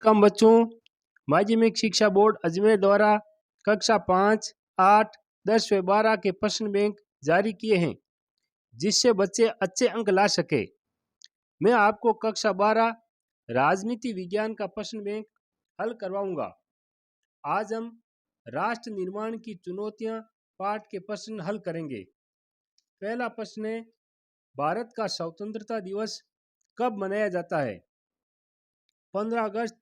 कम बच्चों, माध्यमिक शिक्षा बोर्ड अजमेर द्वारा कक्षा 5, 8, 10 व 12 के प्रश्न बैंक जारी किए हैं जिससे बच्चे अच्छे अंक ला सके। मैं आपको कक्षा 12 राजनीति विज्ञान का प्रश्न बैंक हल करवाऊंगा। आज हम राष्ट्र निर्माण की चुनौतियां पाठ के प्रश्न हल करेंगे। पहला प्रश्न है, भारत का स्वतंत्रता दिवस कब मनाया जाता है? 15 अगस्त,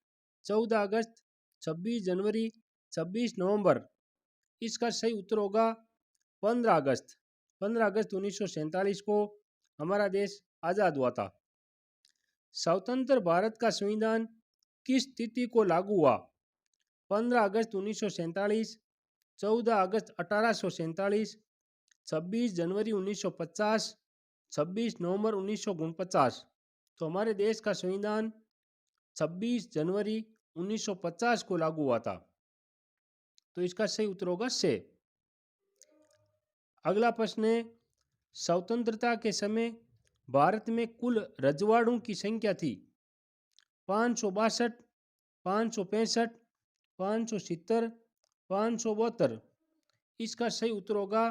14 अगस्त, 26 जनवरी, 26 नवंबर। इसका सही उत्तर होगा 15 अगस्त। 15 अगस्त 1947 को हमारा देश आज़ाद हुआ था। स्वतंत्र भारत का संविधान किस तिथि को लागू हुआ? 15 अगस्त 1947, 14 अगस्त 1847, 26 जनवरी 1950, 26 नवंबर 1949। तो हमारे देश का संविधान 26 जनवरी 1950 को लागू हुआ था। तो इसका सही उत्तर होगा से। अगला प्रश्न है, स्वतंत्रता के समय भारत में कुल रजवाड़ों की संख्या थी? 562, 565, 570, 572। इसका सही उत्तर होगा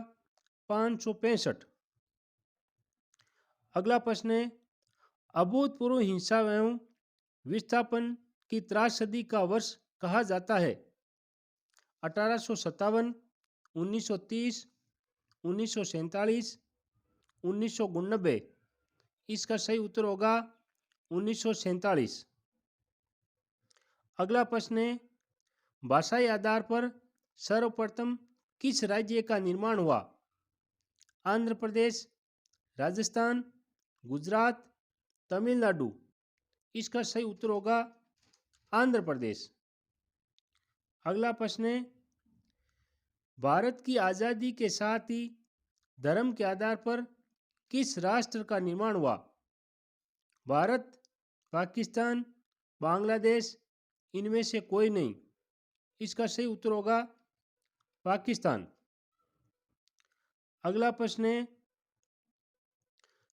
565। अगला प्रश्न है, अभूतपूर्व हिंसा एवं विस्थापन की त्रासदी का वर्ष कहा जाता है? 1857, 1930, 1947, 1989। इसका सही उत्तर होगा 1947। अगला प्रश्न है, भाषाई आधार पर सर्वप्रथम किस राज्य का निर्माण हुआ? आंध्र प्रदेश, राजस्थान, गुजरात, तमिलनाडु। इसका सही उत्तर होगा आंध्र प्रदेश। अगला प्रश्न है, भारत की आज़ादी के साथ ही धर्म के आधार पर किस राष्ट्र का निर्माण हुआ? भारत, पाकिस्तान, बांग्लादेश, इनमें से कोई नहीं। इसका सही उत्तर होगा पाकिस्तान। अगला प्रश्न है,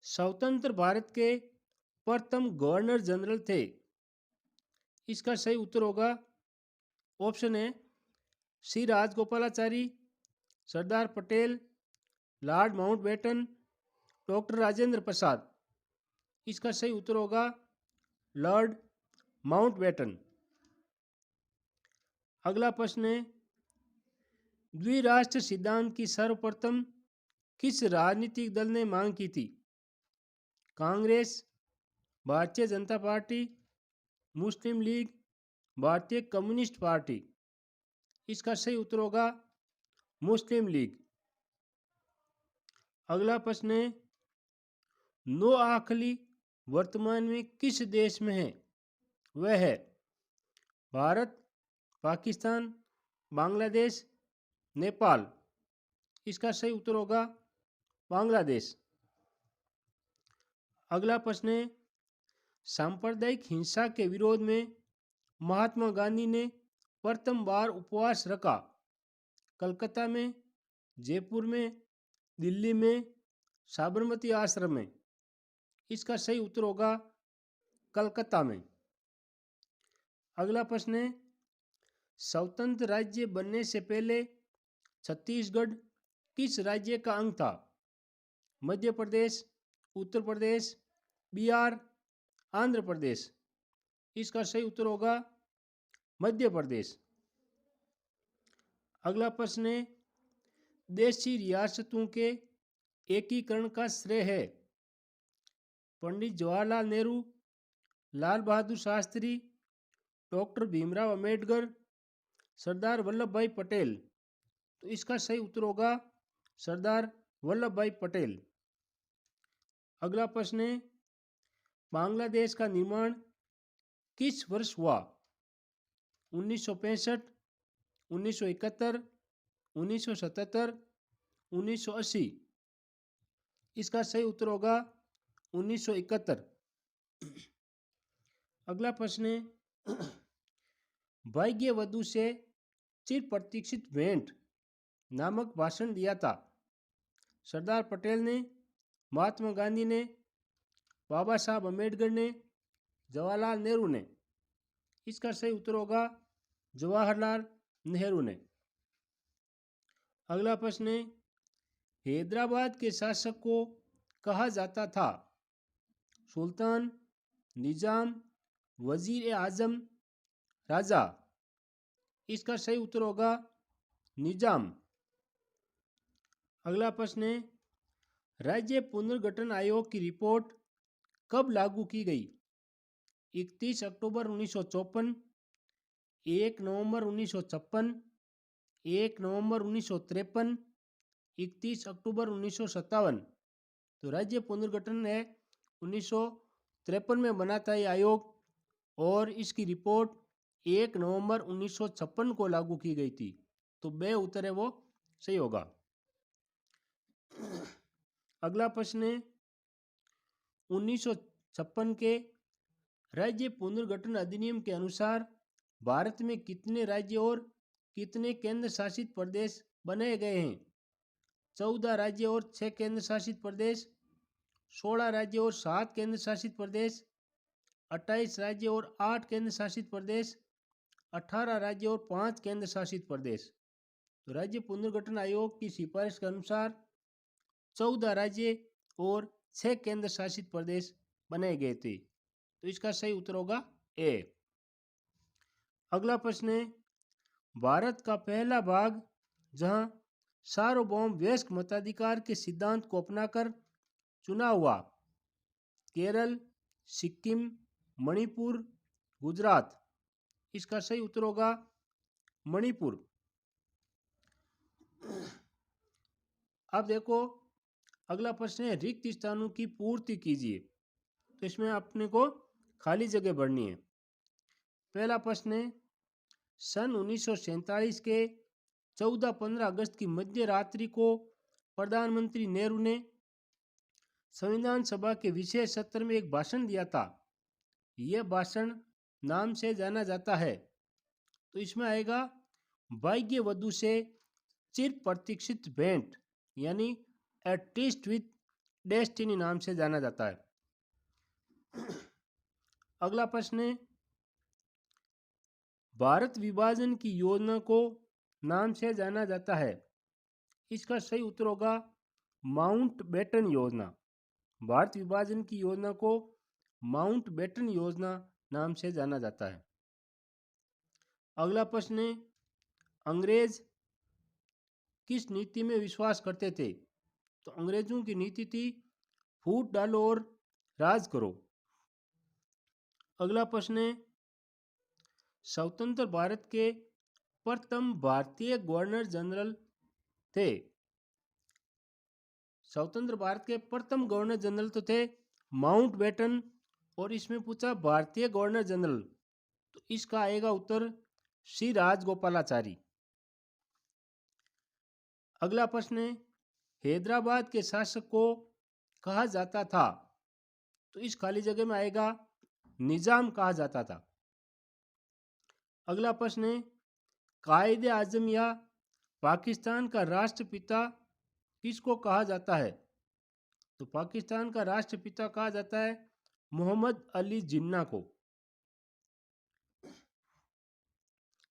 स्वतंत्र भारत के प्रथम गवर्नर जनरल थे? इसका सही उत्तर होगा ऑप्शन है Shri Rajagopalachari, Sardar Patel, lord Mountbatten, doctor Rajendra Prasad. इसका सही उत्तर होगा लॉर्ड माउंटबेटन। अगला प्रश्न है, द्विराष्ट्र सिद्धांत की सर्वप्रथम किस राजनीतिक दल ने मांग की थी? कांग्रेस, भारतीय जनता पार्टी, मुस्लिम लीग, भारतीय कम्युनिस्ट पार्टी। इसका सही उत्तर होगा मुस्लिम लीग। अगला प्रश्न है, नोआखली वर्तमान में किस देश में है? वह है भारत, पाकिस्तान, बांग्लादेश, नेपाल। इसका सही उत्तर होगा बांग्लादेश। अगला प्रश्न है, सांप्रदायिक हिंसा के विरोध में महात्मा गांधी ने प्रथम बार उपवास रखा? कलकत्ता में, जयपुर में, दिल्ली में, साबरमती आश्रम में। इसका सही उत्तर होगा कलकत्ता में। अगला प्रश्न है, स्वतंत्र राज्य बनने से पहले छत्तीसगढ़ किस राज्य का अंग था? मध्य प्रदेश, उत्तर प्रदेश, बिहार, आंध्र प्रदेश। इसका सही उत्तर होगा मध्य प्रदेश। अगला प्रश्न है, देशी रियासतों के एकीकरण का श्रेय है पंडित जवाहरलाल नेहरू, लाल बहादुर शास्त्री, डॉक्टर भीमराव अंबेडकर, सरदार वल्लभ भाई पटेल। तो इसका सही उत्तर होगा सरदार वल्लभ भाई पटेल। अगला प्रश्न है, बांग्लादेश का निर्माण किस वर्ष हुआ? 1965, 1971, 1977, 1980। इसका सही उत्तर होगा 1971। अगला प्रश्न है, भाग्यवधु से चिर प्रतीक्षित भेंट नामक भाषण दिया था? सरदार पटेल ने, महात्मा गांधी ने, बाबा साहब अम्बेडकर ने, जवाहरलाल नेहरू ने। इसका सही उत्तर होगा जवाहरलाल नेहरू ने। अगला प्रश्न है, हैदराबाद के शासक को कहा जाता था सुल्तान, निजाम, वजीर ए आजम, राजा। इसका सही उत्तर होगा निजाम। अगला प्रश्न है, राज्य पुनर्गठन आयोग की रिपोर्ट कब लागू की गई? 31 अक्टूबर 1954, 1 नवंबर 1956, 1 नवंबर 1953, 31 अक्टूबर 1957। तो राज्य पुनर्गठन है 1953 में बना था ये आयोग और इसकी रिपोर्ट 1 नवंबर 1956 को लागू की गई थी। तो बे उत्तर है वो सही होगा। अगला प्रश्न है, 1956 के राज्य पुनर्गठन अधिनियम के अनुसार भारत में कितने राज्य और कितने केंद्र शासित प्रदेश बनाए गए हैं? 14 राज्य और 6 केंद्र शासित प्रदेश, 16 राज्य और 7 केंद्र शासित प्रदेश, 28 राज्य और 8 केंद्र शासित प्रदेश, 18 राज्य और 5 केंद्र शासित प्रदेश। तो राज्य पुनर्गठन आयोग की सिफारिश के अनुसार 14 राज्य और 6 केंद्र शासित प्रदेश बनाए गए थे। तो इसका सही उत्तर होगा ए। अगला प्रश्न है, भारत का पहला भाग जहां सार्वभौम वयस्क मताधिकार के सिद्धांत को अपनाकर चुना हुआ, केरल, सिक्किम, मणिपुर, गुजरात। इसका सही उत्तर होगा मणिपुर। अब देखो अगला प्रश्न है, रिक्त स्थानों की पूर्ति कीजिए। तो इसमें अपने को खाली जगह भरनी है। पहला प्रश्न है, सन 1947 के 14-15 अगस्त की मध्य रात्रि को प्रधानमंत्री नेहरू ने संविधान सभा के विशेष सत्र में एक भाषण दिया था। यह भाषण नाम से जाना जाता है। तो इसमें आएगा भाग्य वधु से चिर प्रतीक्षित भेंट, यानी ए ट्रिस्ट विथ डेस्टिनी नाम से जाना जाता है। अगला प्रश्न है, भारत विभाजन की योजना को नाम से जाना जाता है। इसका सही उत्तर होगा माउंटबेटन योजना। भारत विभाजन की योजना को माउंटबेटन योजना नाम से जाना जाता है। अगला प्रश्न है, अंग्रेज किस नीति में विश्वास करते थे? तो अंग्रेजों की नीति थी फूट डालो और राज करो। अगला प्रश्न है, स्वतंत्र भारत के प्रथम भारतीय गवर्नर जनरल थे। स्वतंत्र भारत के प्रथम गवर्नर जनरल तो थे माउंटबेटन, और इसमें पूछा भारतीय गवर्नर जनरल, तो इसका आएगा उत्तर श्री राजगोपालाचारी। अगला प्रश्न है, हैदराबाद के शासक को कहा जाता था। तो इस खाली जगह में आएगा निजाम कहा जाता था। अगला प्रश्न है, कायदे आजम या पाकिस्तान का राष्ट्रपिता किसको कहा जाता है? तो पाकिस्तान का राष्ट्रपिता कहा जाता है मोहम्मद अली जिन्ना को।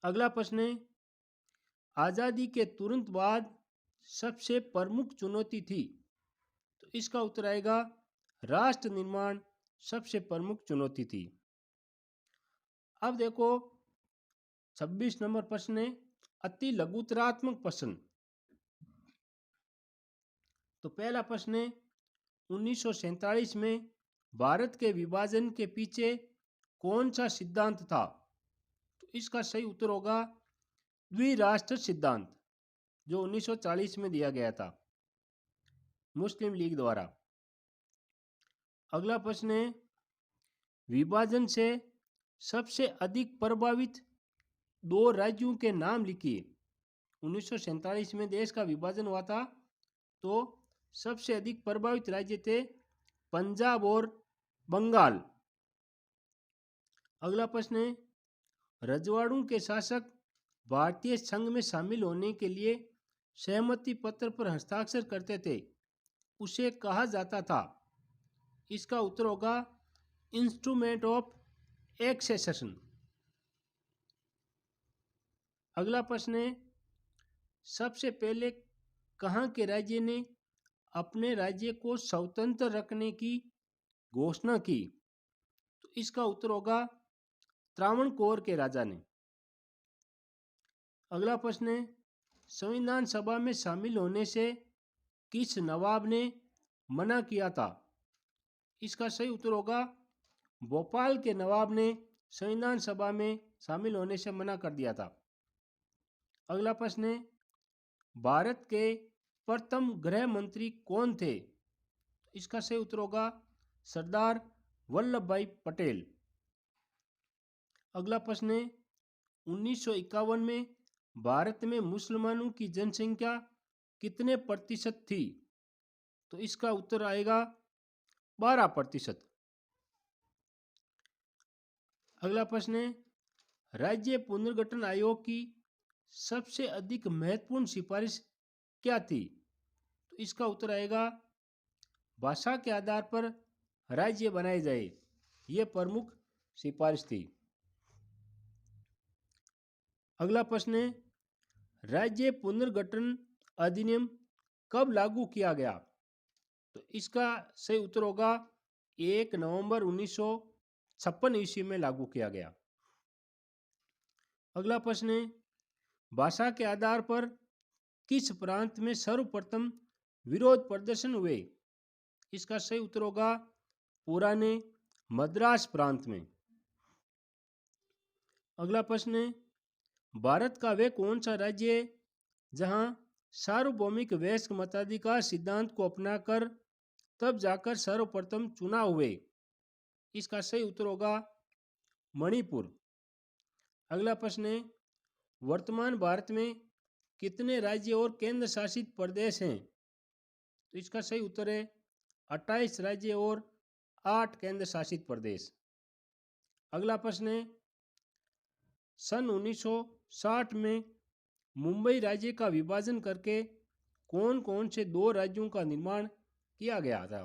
अगला प्रश्न है, आजादी के तुरंत बाद सबसे प्रमुख चुनौती थी। तो इसका उत्तर आएगा राष्ट्र निर्माण सबसे प्रमुख चुनौती थी। अब देखो 26 नंबर प्रश्न है, अति लघुतरात्मक प्रश्न। तो पहला प्रश्न है, 1947 में भारत के विभाजन के पीछे कौन सा सिद्धांत था? तो इसका सही उत्तर होगा द्विराष्ट्र सिद्धांत, जो 1940 में दिया गया था मुस्लिम लीग द्वारा। अगला प्रश्न है, विभाजन से सबसे अधिक प्रभावित 2 राज्यों के नाम लिखिए। 1947 में देश का विभाजन हुआ था, तो सबसे अधिक प्रभावित राज्य थे पंजाब और बंगाल। अगला प्रश्न है, रजवाड़ों के शासक भारतीय संघ में शामिल होने के लिए सहमति पत्र पर हस्ताक्षर करते थे, उसे कहा जाता था। इसका उत्तर होगा इंस्ट्रूमेंट ऑफ एक्सेशन। अगला प्रश्न है, सबसे पहले कहाँ के राज्य ने अपने राज्य को स्वतंत्र रखने की घोषणा की? तो इसका उत्तर होगा त्रावणकोर के राजा ने। अगला प्रश्न है, संविधान सभा में शामिल होने से किस नवाब ने मना किया था? इसका सही उत्तर होगा भोपाल के नवाब ने संविधान सभा में शामिल होने से मना कर दिया था। अगला प्रश्न है, भारत के प्रथम गृह मंत्री कौन थे? इसका सही उत्तर होगा सरदार वल्लभ भाई पटेल। अगला प्रश्न है, 1951 में भारत में मुसलमानों की जनसंख्या कितने प्रतिशत थी? तो इसका उत्तर आएगा 12%। अगला प्रश्न है, राज्य पुनर्गठन आयोग की सबसे अधिक महत्वपूर्ण सिफारिश क्या थी? तो इसका उत्तर आएगा भाषा के आधार पर राज्य बनाए जाए, यह प्रमुख सिफारिश थी। अगला प्रश्न है, राज्य पुनर्गठन अधिनियम कब लागू किया गया? तो इसका सही उत्तर होगा 1 नवंबर 1956 ईस्वी में लागू किया गया। अगला प्रश्न है, भाषा के आधार पर किस प्रांत में सर्वप्रथम विरोध प्रदर्शन हुए? इसका सही उत्तर होगा पुराने मद्रास प्रांत में। अगला प्रश्न है, भारत का वह कौन सा राज्य है जहां सार्वभौमिक वयस्क मताधिकार सिद्धांत को अपनाकर तब जाकर सर्वप्रथम चुनाव हुए? इसका सही उत्तर होगा मणिपुर। अगला प्रश्न है, वर्तमान भारत में कितने राज्य और केंद्र शासित प्रदेश हैं? तो इसका सही उत्तर है 28 राज्य और 8 केंद्र शासित प्रदेश। अगला प्रश्न है, सन 1960 में मुंबई राज्य का विभाजन करके कौन कौन से 2 राज्यों का निर्माण किया गया था?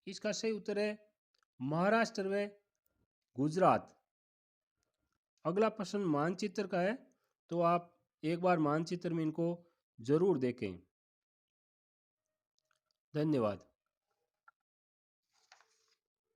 इसका सही उत्तर है महाराष्ट्र व गुजरात। अगला प्रश्न मानचित्र का है, तो आप एक बार मानचित्र में इनको जरूर देखें। धन्यवाद।